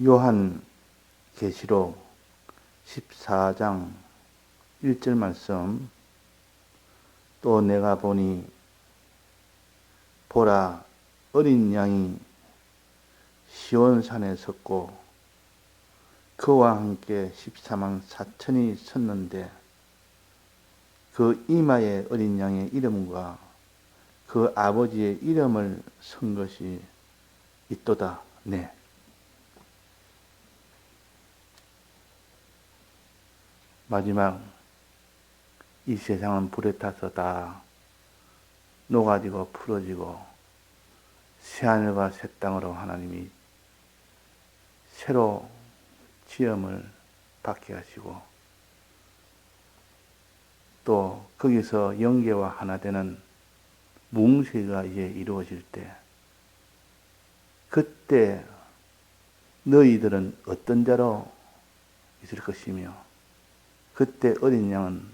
요한 계시록 14장 1절 말씀. 또 내가 보니 보라 어린 양이 시온산에 섰고 그와 함께 14만 4천이 섰는데 그 이마에 어린 양의 이름과 그 아버지의 이름을 쓴 것이 있도다. 네. 마지막 이 세상은 불에 타서 다 녹아지고 풀어지고 새하늘과 새 땅으로 하나님이 새로 지음을 받게 하시고 또 거기서 영계와 하나 되는 뭉세가 이제 이루어질 때 그때 너희들은 어떤 자로 있을 것이며 그때 어린 양은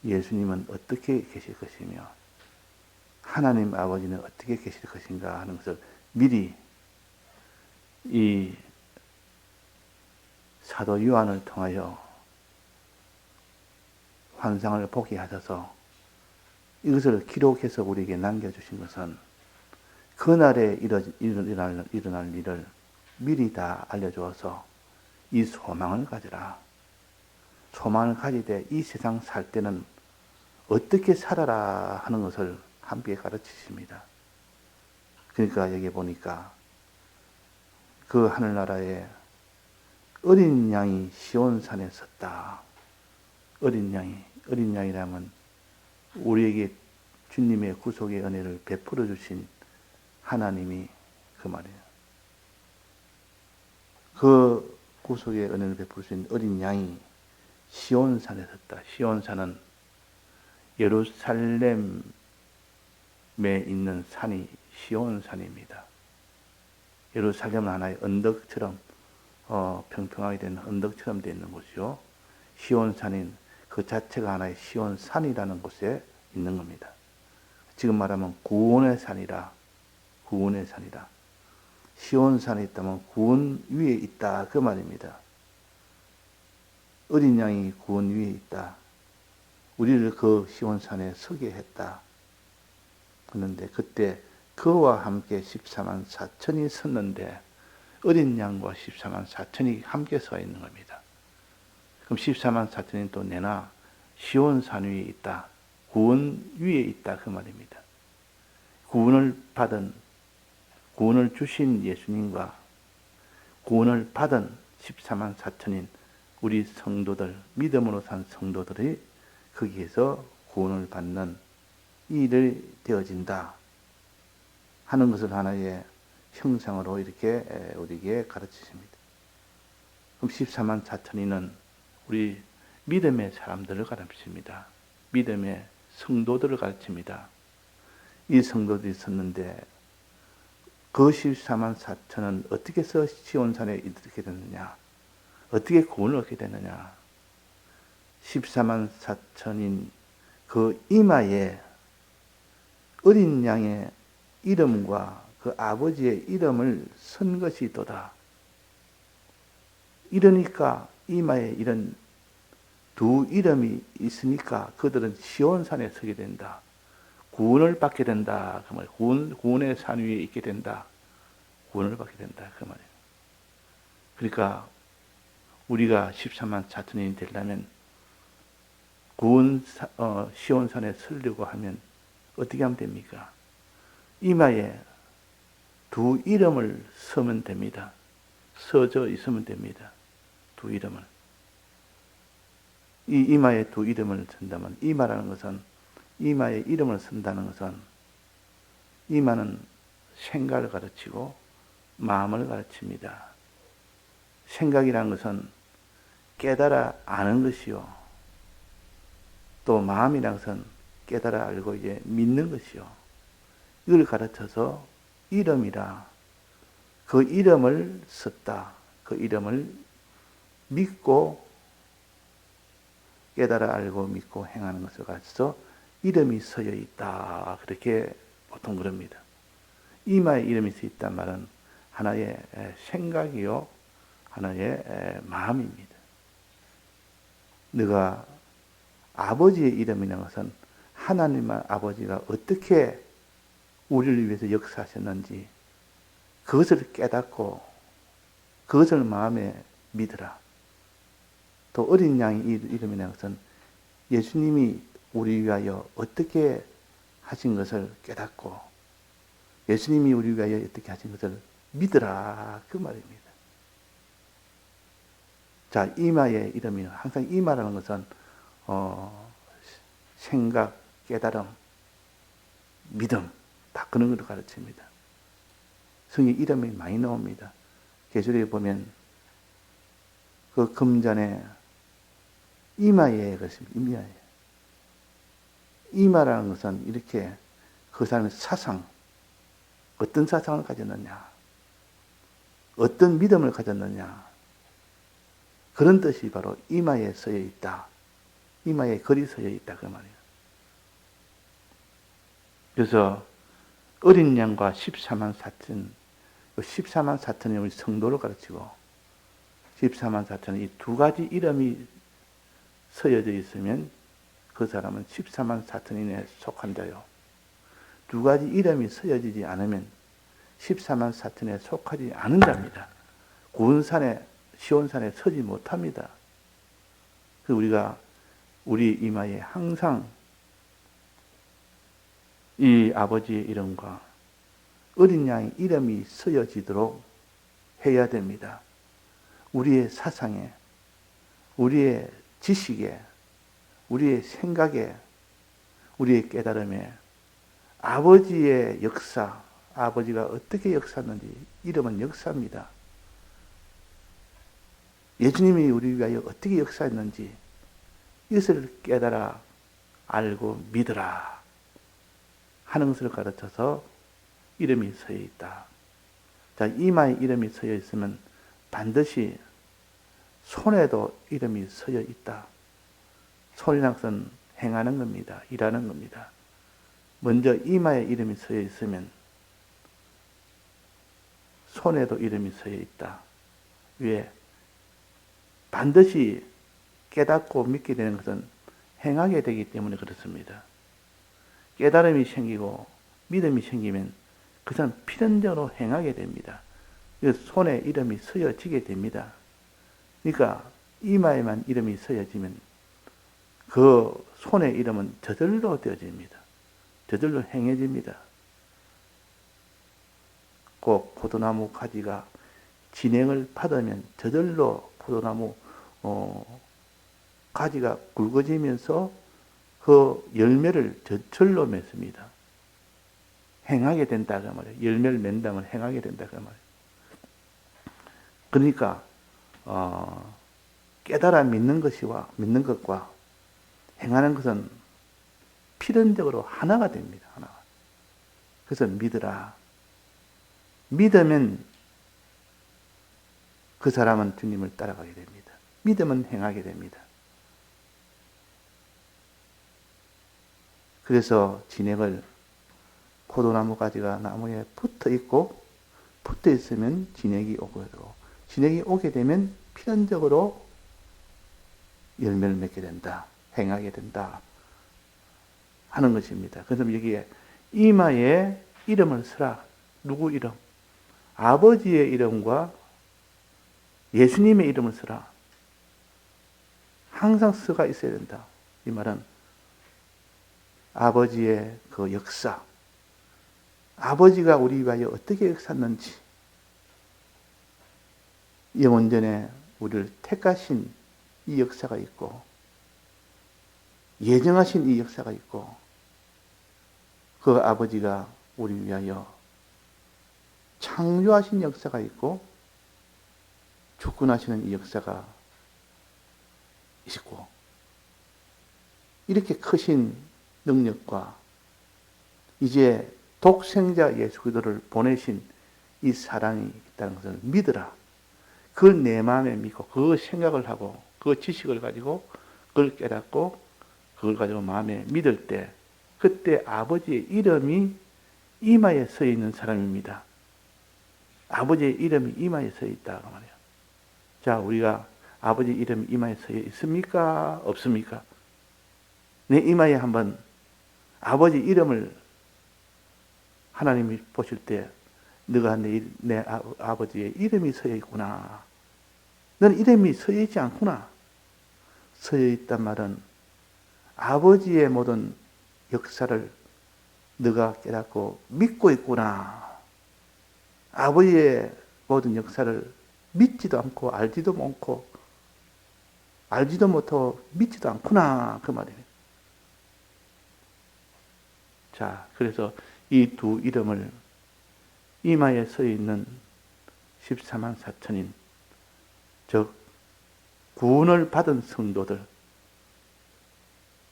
예수님은 어떻게 계실 것이며 하나님 아버지는 어떻게 계실 것인가 하는 것을 미리 이 사도 요한을 통하여 환상을 보게 하셔서 이것을 기록해서 우리에게 남겨주신 것은 그날에 일어날 일을 미리 다 알려주어서 이 소망을 가져라. 소망을 가지되 이 세상 살 때는 어떻게 살아라 하는 것을 함께 가르치십니다. 그러니까 여기 보니까 그 하늘나라에 어린 양이 시온산에 섰다. 어린 양이라면 우리에게 주님의 구속의 은혜를 베풀어 주신 하나님이 그 말이에요. 그 구속의 은혜를 베풀어 주신 어린 양이 시온산에 섰다. 시온산은 예루살렘에 있는 산이 시온산입니다. 예루살렘은 하나의 언덕처럼 평평하게 된 언덕처럼 되어 있는 곳이요. 시온산인 그 자체가 하나의 시온산이라는 곳에 있는 겁니다. 지금 말하면 구원의 산이라. 시온산에 있다면 구원 위에 있다 그 말입니다. 어린 양이 구원 위에 있다. 우리를 그 시온산에 서게 했다. 그런데 그때 그와 함께 14만 4천이 섰는데 어린 양과 14만 4천이 함께 서 있는 겁니다. 그럼 14만 4천이 또 내나 시온산 위에 있다. 구원 위에 있다 그 말입니다. 구원을 주신 예수님과 구원을 받은 14만 4천인 우리 성도들, 믿음으로 산 성도들이 거기에서 구원을 받는 일이 되어진다 하는 것을 하나의 형상으로 이렇게 우리에게 가르치십니다. 그럼 14만 4천이는 우리 믿음의 사람들을 가르칩니다. 믿음의 성도들을 가르칩니다. 이 성도들이 있었는데 그 14만 4천은 어떻게 해서 시온산에 이르게 됐느냐? 어떻게 구원을 얻게 됐느냐? 14만 4천인 그 이마에 어린 양의 이름과 그 아버지의 이름을 쓴 것이 있도다. 이러니까 이마에 이런 두 이름이 있으니까 그들은 시온산에 서게 된다. 구원을 받게 된다. 그 말. 구원의 산 위에 있게 된다. 구원을 받게 된다. 그 말이에요. 그러니까 우리가 14만 4천인이 되려면 시온산에 서려고 하면 어떻게 하면 됩니까? 이마에 두 이름을 쓰면 됩니다. 써져 있으면 됩니다. 두 이름을. 이 이마에 두 이름을 쓴다면 이마라는 것은 이마에 이름을 쓴다는 것은 이마는 생각을 가르치고 마음을 가르칩니다. 생각이라는 것은 깨달아 아는 것이요. 또 마음이라는 것은 깨달아 알고 이제 믿는 것이요. 이걸 가르쳐서 이름이라 그 이름을 썼다. 그 이름을 믿고 깨달아 알고 믿고 행하는 것을 가르쳐서 이름이 서여 있다. 그렇게 보통 그럽니다. 이마에 이름이 서 있단 말은 하나의 생각이요. 하나의 마음입니다. 너가 아버지의 이름이라는 것은 하나님 아버지가 어떻게 우리를 위해서 역사하셨는지 그것을 깨닫고 그것을 마음에 믿으라. 또 어린 양의 이름이라는 것은 예수님이 우리 위하여 어떻게 하신 것을 깨닫고 예수님이 우리 위하여 어떻게 하신 것을 믿으라. 그 말입니다. 자, 이마의 이름이 항상 이마라는 것은 생각, 깨달음, 믿음 다 그런 걸 가르칩니다. 성경 이름이 많이 나옵니다. 계시록에 보면 그 금잔에 이마에 그렇습니다. 이마에. 이마라는 것은 이렇게 그 사람의 사상, 어떤 사상을 가졌느냐, 어떤 믿음을 가졌느냐, 그런 뜻이 바로 이마에 쓰여 있다. 이마에 글이 쓰여 있다. 그 말이에요. 그래서 어린 양과 14만 4천, 14만 4천이 우리 성도를 가르치고 14만 4천은 이 두 가지 이름이 쓰여져 있으면 그 사람은 14만 4천인에 속한 자요. 두 가지 이름이 쓰여지지 않으면 14만 4천에 속하지 않은 자입니다. 구원산에 시온산에 서지 못합니다. 그래서 우리가 우리 이마에 항상 이 아버지의 이름과 어린 양의 이름이 쓰여지도록 해야 됩니다. 우리의 사상에, 우리의 지식에, 우리의 생각에, 우리의 깨달음에 아버지의 역사, 아버지가 어떻게 역사했는지 이름은 역사입니다. 예수님이 우리 위하여 어떻게 역사했는지 이것을 깨달아 알고 믿으라 하는 것을 가르쳐서 이름이 서여 있다. 자, 이마에 이름이 서여 있으면 반드시 손에도 이름이 서여 있다. 손이란 것은 행하는 겁니다. 일하는 겁니다. 먼저 이마에 이름이 서여 있으면 손에도 이름이 서여 있다. 왜? 반드시 깨닫고 믿게 되는 것은 행하게 되기 때문에 그렇습니다. 깨달음이 생기고 믿음이 생기면 그것은 필연적으로 행하게 됩니다. 손에 이름이 서여지게 됩니다. 그러니까 이마에만 이름이 서여지면 그 손의 이름은 저절로 되어집니다. 저절로 행해집니다. 꼭 포도나무 가지가 진행을 받으면 저절로 포도나무 가지가 굵어지면서 그 열매를 저절로 맺습니다. 행하게 된다 그 말이에요. 열매를 맺는다면 행하게 된다 그 말이에요. 그러니까 깨달아 믿는 것과 행하는 것은 필연적으로 하나가 됩니다. 하나. 그래서 믿으라. 믿으면 그 사람은 주님을 따라가게 됩니다. 믿으면 행하게 됩니다. 그래서 진액을 포도나무 가지가 나무에 붙어 있고 붙어 있으면 진액이 오고 진액이 오게 되면 필연적으로 열매를 맺게 된다. 행하게 된다. 하는 것입니다. 그래서 여기에 이마에 이름을 쓰라. 누구 이름? 아버지의 이름과 예수님의 이름을 쓰라. 항상 쓰가 있어야 된다. 이 말은 아버지의 그 역사, 아버지가 우리 위하여 어떻게 역사했는지, 영원전에 우리를 택하신 이 역사가 있고, 예정하신 이 역사가 있고, 그 아버지가 우리 위하여 창조하신 역사가 있고, 주권하시는 이 역사가 있고, 이렇게 크신 능력과 이제 독생자 예수 그리스도를 보내신 이 사랑이 있다는 것을 믿으라. 그걸 내 마음에 믿고 그 생각을 하고 그 지식을 가지고 그걸 깨닫고 그걸 가지고 마음에 믿을 때 그때 아버지의 이름이 이마에 서 있는 사람입니다. 아버지의 이름이 이마에 서 있다 그 말이에요. 자, 우리가 아버지 이름 이마에 서 있습니까? 없습니까? 내 이마에 한번 아버지 이름을 하나님이 보실 때 너가 내 아버지의 이름이 서 있구나. 너는 이름이 서 있지 않구나. 서 있단 말은 아버지의 모든 역사를 너가 깨닫고 믿고 있구나. 아버지의 모든 역사를 믿지도 않고 알지도 못하고 믿지도 않구나. 그 말이에요. 자, 그래서 이 두 이름을 이마에 서 있는 14만 4천인, 즉 구원을 받은 성도들,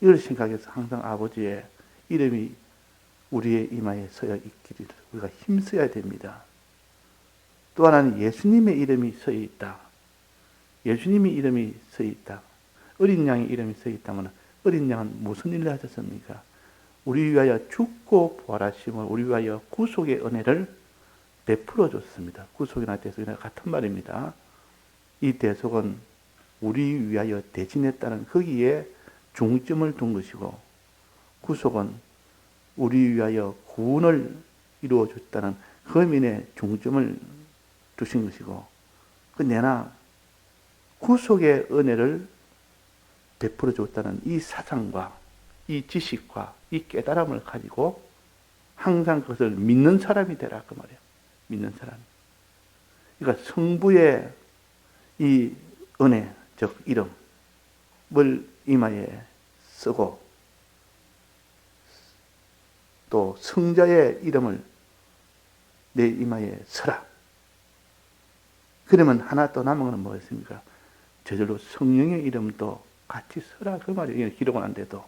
이걸 생각해서 항상 아버지의 이름이 우리의 이마에 서 있기를 우리가 힘써야 됩니다. 또 하나는 예수님의 이름이 서 있다. 예수님의 이름이 서 있다. 어린 양의 이름이 서 있다면 어린 양은 무슨 일을 하셨습니까? 우리 위하여 죽고 부활하심을, 우리 위하여 구속의 은혜를 베풀어 줬습니다. 구속이나 대속이나 같은 말입니다. 이 대속은 우리 위하여 대신했다는 거기에 중점을 둔 것이고, 구속은 우리 위하여 구원을 이루어 줬다는 그 의미에 중점을 두신 것이고, 내나 구속의 은혜를 베풀어 줬다는 이 사상과 이 지식과 이 깨달음을 가지고 항상 그것을 믿는 사람이 되라, 그 말이에요. 믿는 사람. 그러니까 성부의 이 은혜, 즉 이름을 이마에 쓰고, 또 성자의 이름을 내 이마에 써라. 그러면 하나 또 남은 건 뭐였습니까? 저절로 성령의 이름도 같이 써라, 그 말이에요. 기록은 안 돼도.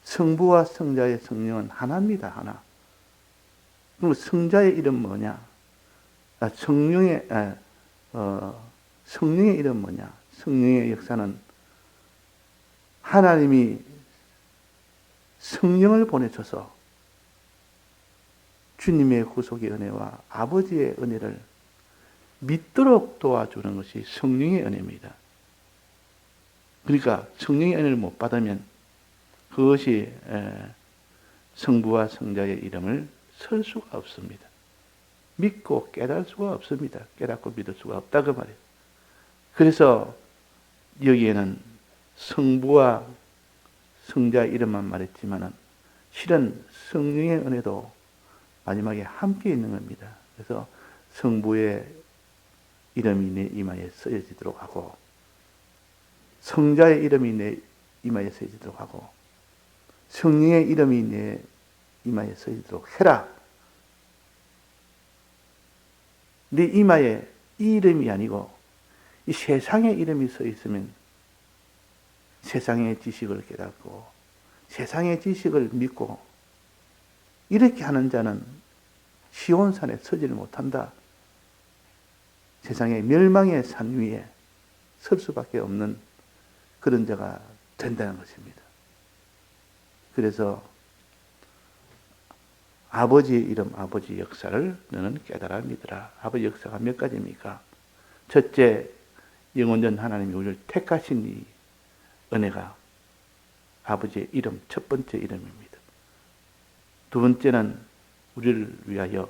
성부와 성자의 성령은 하나입니다, 하나. 그럼 성자의 이름 뭐냐? 성령의 이름 뭐냐? 성령의 역사는 하나님이 성령을 보내셔서 주님의 구속의 은혜와 아버지의 은혜를 믿도록 도와주는 것이 성령의 은혜입니다. 그러니까 성령의 은혜를 못 받으면 그것이 성부와 성자의 이름을 쓸 수가 없습니다. 믿고 깨달을 수가 없습니다. 깨닫고 믿을 수가 없다, 그 말이에요. 그래서 여기에는 성부와 성자 이름만 말했지만은 실은 성령의 은혜도 마지막에 함께 있는 겁니다. 그래서 성부의 이름이 내 이마에 쓰여지도록 하고, 성자의 이름이 내 이마에 쓰여지도록 하고, 성령의 이름이 내 이마에 쓰여지도록 해라. 내 이마에 이 이름이 아니고 이 세상의 이름이 써 있으면 세상의 지식을 깨닫고 세상의 지식을 믿고 이렇게 하는 자는 시온산에 서지를 못한다. 세상의 멸망의 산 위에 설 수밖에 없는 그런 자가 된다는 것입니다. 그래서 아버지의 이름, 아버지 역사를 너는 깨달아 믿으라. 아버지 역사가 몇 가지입니까? 첫째, 영원전 하나님이 우리를 택하신 이 은혜가 아버지의 이름, 첫 번째 이름입니다. 두 번째는 우리를 위하여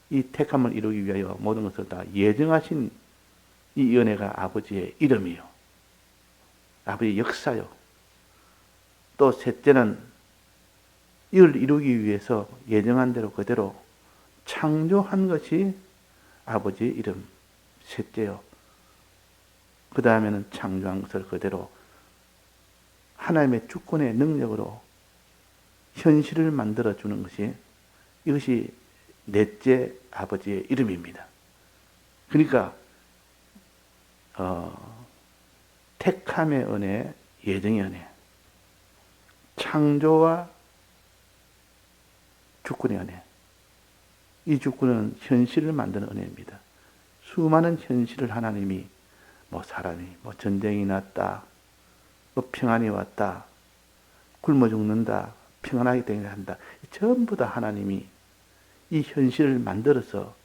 이 택함을 이루기 위하여 모든 것을 다 예정하신 이 은혜가 아버지의 이름이요. 아버지의 역사요. 또 셋째는 이를 이루기 위해서 예정한 대로 그대로 창조한 것이 아버지의 이름, 셋째요. 그 다음에는 창조한 것을 그대로 하나님의 주권의 능력으로 현실을 만들어주는 것이, 이것이 넷째 아버지의 이름입니다. 그러니까 택함의 은혜, 예정의 은혜, 창조와 주권의 은혜. 이 주권은 현실을 만드는 은혜입니다. 수많은 현실을 하나님이 사람이 전쟁이 났다, 평안이 왔다, 굶어 죽는다, 평안하게 되게 한다. 전부 다 하나님이 이 현실을 만들어서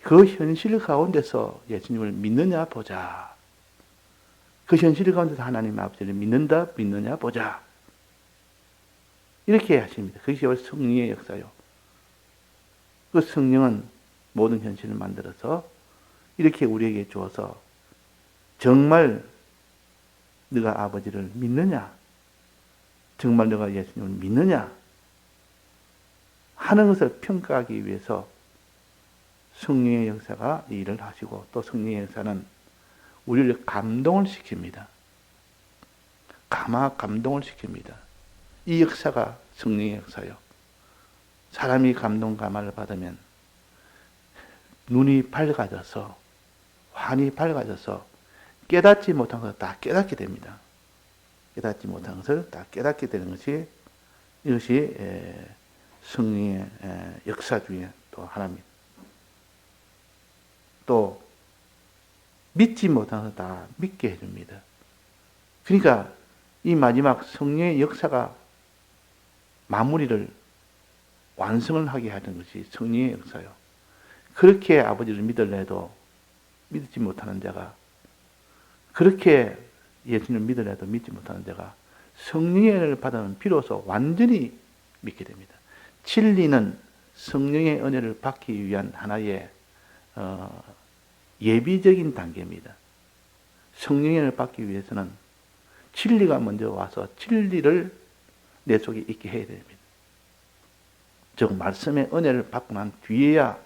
그 현실 가운데서 예수님을 믿느냐 보자. 그 현실 가운데서 하나님 아버지를 믿는다, 믿느냐 보자. 이렇게 하십니다. 그것이 바로 성령의 역사요. 그 성령은 모든 현실을 만들어서 이렇게 우리에게 주어서 정말 네가 아버지를 믿느냐? 정말 네가 예수님을 믿느냐? 하는 것을 평가하기 위해서 성령의 역사가 이 일을 하시고, 또 성령의 역사는 우리를 감동을 시킵니다. 감동을 시킵니다. 이 역사가 성령의 역사요. 사람이 감동 감화를 받으면 눈이 밝아져서, 환이 밝아져서 깨닫지 못한 것을 다 깨닫게 됩니다. 깨닫지 못한 것을 다 깨닫게 되는 것이, 이것이 성령의 역사 중에 또 하나입니다. 또 믿지 못한 것을 다 믿게 해줍니다. 그러니까 이 마지막 성령의 역사가 마무리를, 완성을 하게 하는 것이 성령의 역사요. 그렇게 아버지를 믿을래도 믿지 못하는 자가, 그렇게 예수님을 믿으려도 믿지 못하는 자가 성령의 은혜를 받으면 비로소 완전히 믿게 됩니다. 진리는 성령의 은혜를 받기 위한 하나의 예비적인 단계입니다. 성령의 은혜를 받기 위해서는 진리가 먼저 와서 진리를 내 속에 있게 해야 됩니다. 즉 말씀의 은혜를 받고 난 뒤에야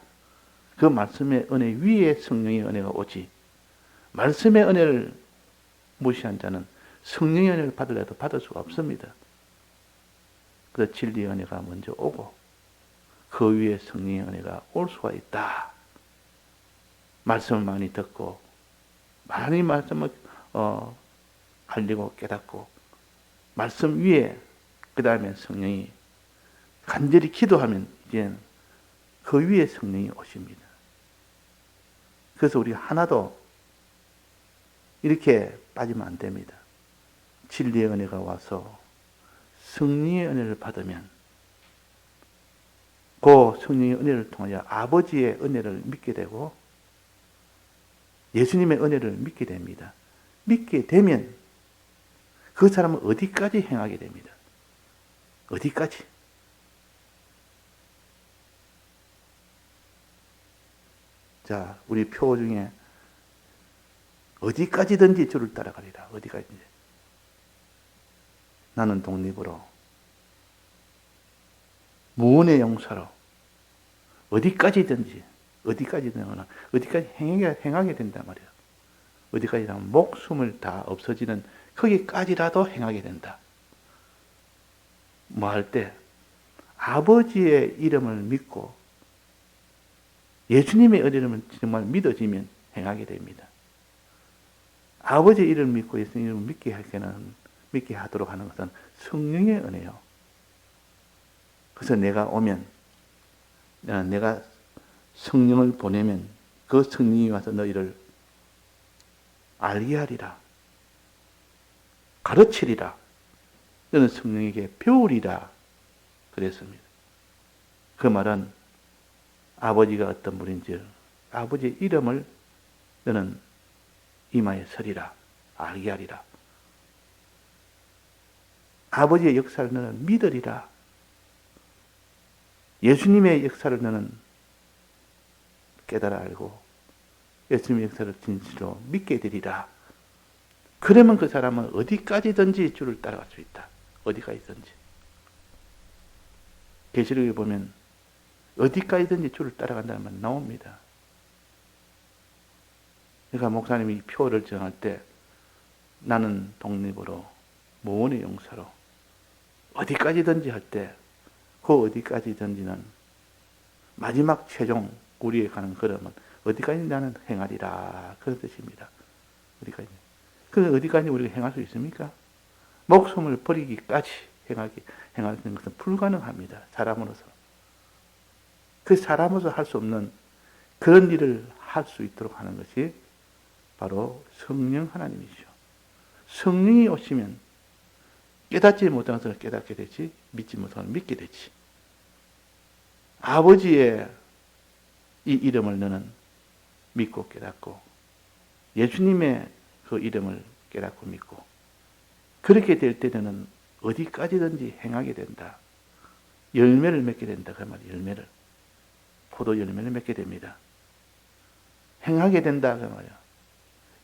그 말씀의 은혜 위에 성령의 은혜가 오지, 말씀의 은혜를 무시한 자는 성령의 은혜를 받으려도 받을 수가 없습니다. 그래서 진리의 은혜가 먼저 오고 그 위에 성령의 은혜가 올 수가 있다. 말씀을 많이 듣고 많이 말씀을 알리고 깨닫고 말씀 위에 그 다음에 성령이 간절히 기도하면 이제 그 위에 성령이 오십니다. 그래서 우리 하나도 이렇게 빠지면 안 됩니다. 진리의 은혜가 와서 성령의 은혜를 받으면 그 성령의 은혜를 통하여 아버지의 은혜를 믿게 되고 예수님의 은혜를 믿게 됩니다. 믿게 되면 그 사람은 어디까지 행하게 됩니다. 어디까지? 자, 우리 표 중에 어디까지든지 주를 따라가리라. 어디까지든지. 나는 독립으로, 무언의 용서로, 어디까지든지 행하게 된단 말이에요. 어디까지 하면 목숨을 다 없어지는 거기까지라도 행하게 된다. 뭐 할 때? 아버지의 이름을 믿고 예수님의 은혜를 정말 믿어지면 행하게 됩니다. 아버지의 이름을 믿고 예수님의 이름을 믿게 하도록 하는 것은 성령의 은혜요. 그래서 내가 오면, 내가 성령을 보내면 그 성령이 와서 너희를 알게 하리라. 가르치리라. 너는 성령에게 배우리라. 그랬습니다. 그 말은 아버지가 어떤 분인지 아버지의 이름을 너는 이마에 서리라. 알게 하리라. 아버지의 역사를 너는 믿으리라. 예수님의 역사를 너는 깨달아 알고 예수님의 역사를 진실로 믿게 되리라. 그러면 그 사람은 어디까지든지 주를 따라갈 수 있다. 어디까지든지. 계시록에 보면 어디까지든지 주를 따라간다는 말 나옵니다. 그러니까 목사님이 표를 정할 때 나는 독립으로, 무언의 용서로, 어디까지든지 할 때 그 어디까지든지는 마지막 최종 우리에 가는 걸음은 어디까지 나는 행하리라. 그런 뜻입니다. 어디까지. 그 어디까지 우리가 행할 수 있습니까? 목숨을 버리기까지 행하는 것은 불가능합니다. 사람으로서. 그 사람으로서 할 수 없는 그런 일을 할 수 있도록 하는 것이 바로 성령 하나님이시죠. 성령이 오시면 깨닫지 못한 것을 깨닫게 되지, 믿지 못한 것을 믿게 되지. 아버지의 이 이름을 너는 믿고 깨닫고 예수님의 그 이름을 깨닫고 믿고 그렇게 될 때는 어디까지든지 행하게 된다. 열매를 맺게 된다. 그 말이에요. 열매를. 포도 열매를 맺게 됩니다. 행하게 된다. 그 말이에요.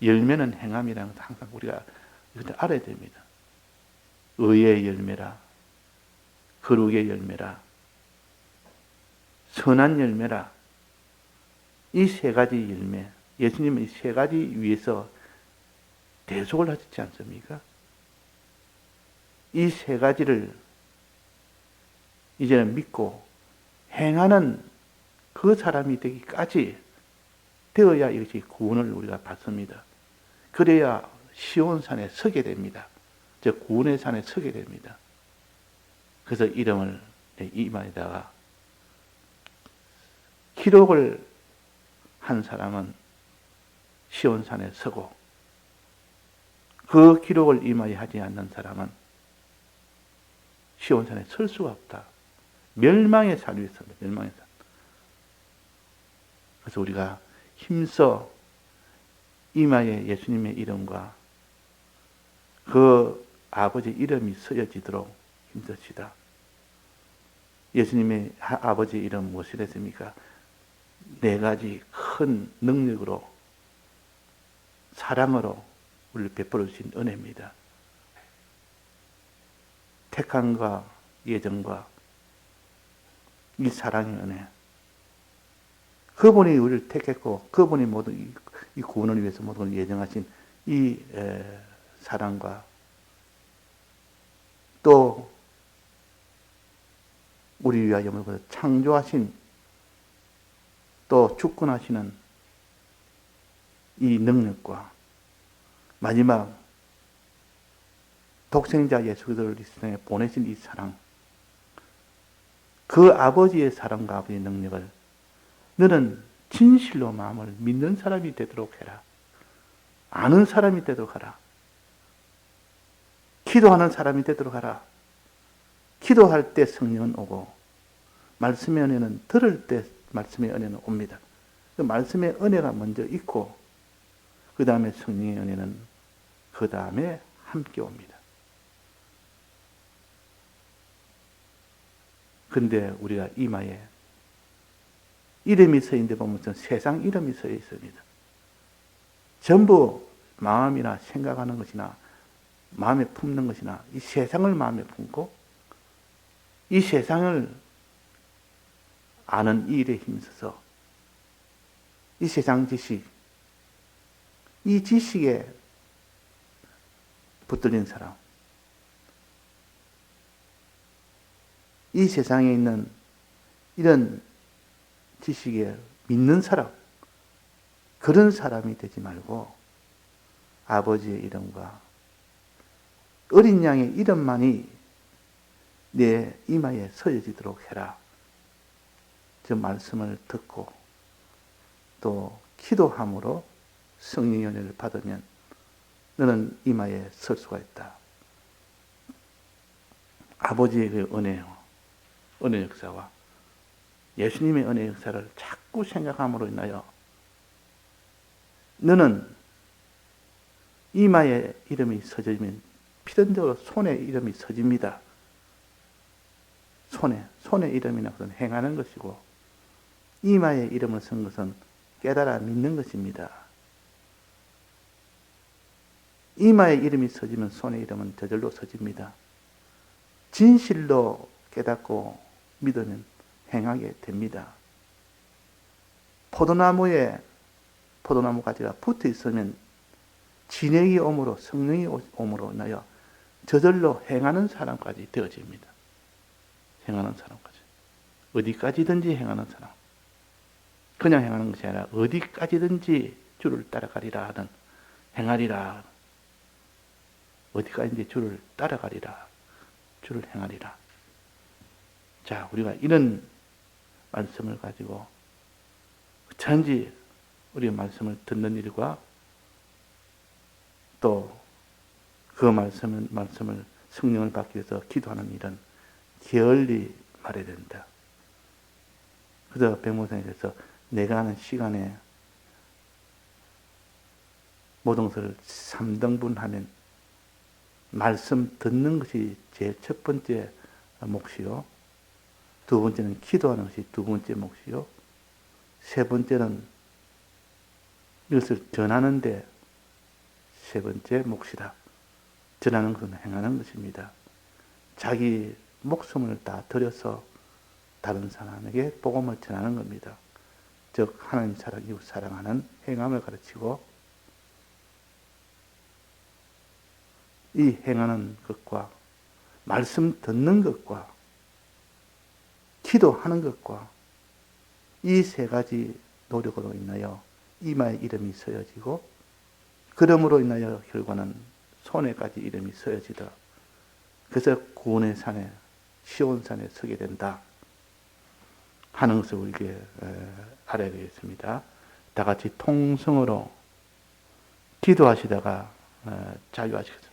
열매는 행함이라는 것을 항상 우리가 이것을 알아야 됩니다. 의의 열매라, 거룩의 열매라, 선한 열매라. 이 세 가지 열매, 예수님은 이 세 가지 위해서 대속을 하셨지 않습니까? 이 세 가지를 이제는 믿고 행하는 그 사람이 되기까지 되어야 이것이 구원을 우리가 받습니다. 그래야 시온산에 서게 됩니다. 즉 구원의 산에 서게 됩니다. 그래서 이름을 내 이마에다가 기록을 한 사람은 시온산에 서고 그 기록을 이마에 하지 않는 사람은 시온산에 설 수가 없다. 멸망의 산 위에 섭니다. 멸망의 산. 그래서 우리가 힘써 이마에 예수님의 이름과 그 아버지 이름이 쓰여지도록 힘쓰시다. 예수님의 아버지 이름 무엇이 됐습니까? 네 가지 큰 능력으로 사랑으로 우리를 베풀어 주신 은혜입니다. 택함과 예정과 이 사랑의 은혜. 그분이 우리를 택했고 그분이 모든 이 구원을 위해서 모든 걸 예정하신 이 사랑과 또 우리 위하여 창조하신 또 주권하시는 이 능력과 마지막 독생자 예수 그리스도를 이 세상에 보내신 이 사랑, 그 아버지의 사랑과 아버지의 능력을 너는 진실로 마음을 믿는 사람이 되도록 해라. 아는 사람이 되도록 하라. 기도하는 사람이 되도록 하라. 기도할 때 성령은 오고 말씀의 은혜는 들을 때 말씀의 은혜는 옵니다. 그 말씀의 은혜가 먼저 있고 그 다음에 성령의 은혜는 그 다음에 함께 옵니다. 그런데 우리가 이마에 이름이 서 있는데 보면 세상 이름이 서 있습니다. 전부 마음이나 생각하는 것이나 마음에 품는 것이나 이 세상을 마음에 품고 이 세상을 아는 이 일에 힘써서 이 세상 지식, 이 지식에 붙들린 사람, 이 세상에 있는 이런 지식에 믿는 사람, 그런 사람이 되지 말고 아버지의 이름과 어린 양의 이름만이 내 이마에 서여지도록 해라. 저 말씀을 듣고 또 기도함으로 성령의 은혜를 받으면 너는 이마에 설 수가 있다. 아버지의 그 은혜 역사와 예수님의 은혜 역사를 자꾸 생각함으로 인하여 너는 이마에 이름이 서지면 필연적으로 손에 이름이 서집니다. 손에 이름이나 그것은 행하는 것이고 이마에 이름을 쓴 것은 깨달아 믿는 것입니다. 이마에 이름이 서지면 손에 이름은 저절로 서집니다. 진실로 깨닫고 믿으면 행하게 됩니다. 포도나무 가지가 붙어 있으면 진액이 오므로 성령이 오므로 인하여 저절로 행하는 사람까지 되어집니다. 행하는 사람까지. 어디까지든지 행하는 사람. 그냥 행하는 것이 아니라 어디까지든지 주를 따라가리라 하는 행하리라. 어디까지든지 주를 따라가리라. 주를 행하리라. 자, 우리가 이런 말씀을 가지고 전지 우리의 말씀을 듣는 일과 또 그 말씀을 성령을 받기 위해서 기도하는 일은 게을리 말해야 된다. 그래서 백목사님께서 내가 하는 시간에 모든 것을 3등분하면 말씀 듣는 것이 제일 첫 번째 몫이요. 두 번째는 기도하는 것이 두 번째 몫이요. 세 번째는 이것을 전하는데 세 번째 몫이다. 전하는 것은 행하는 것입니다. 자기 목숨을 다 들여서 다른 사람에게 복음을 전하는 겁니다. 즉 하나님 사랑, 이웃 사랑하는 행함을 가르치고 이 행하는 것과 말씀 듣는 것과 기도하는 것과 이 세 가지 노력으로 인하여 이마에 이름이 쓰여지고 그러므로 인하여 결과는 손에까지 이름이 쓰여지다. 그래서 구원의 산에 시온산에 서게 된다 하는 것을 우리에게 알아야 되겠습니다. 다 같이 통성으로 기도하시다가 자유하시겠습니다.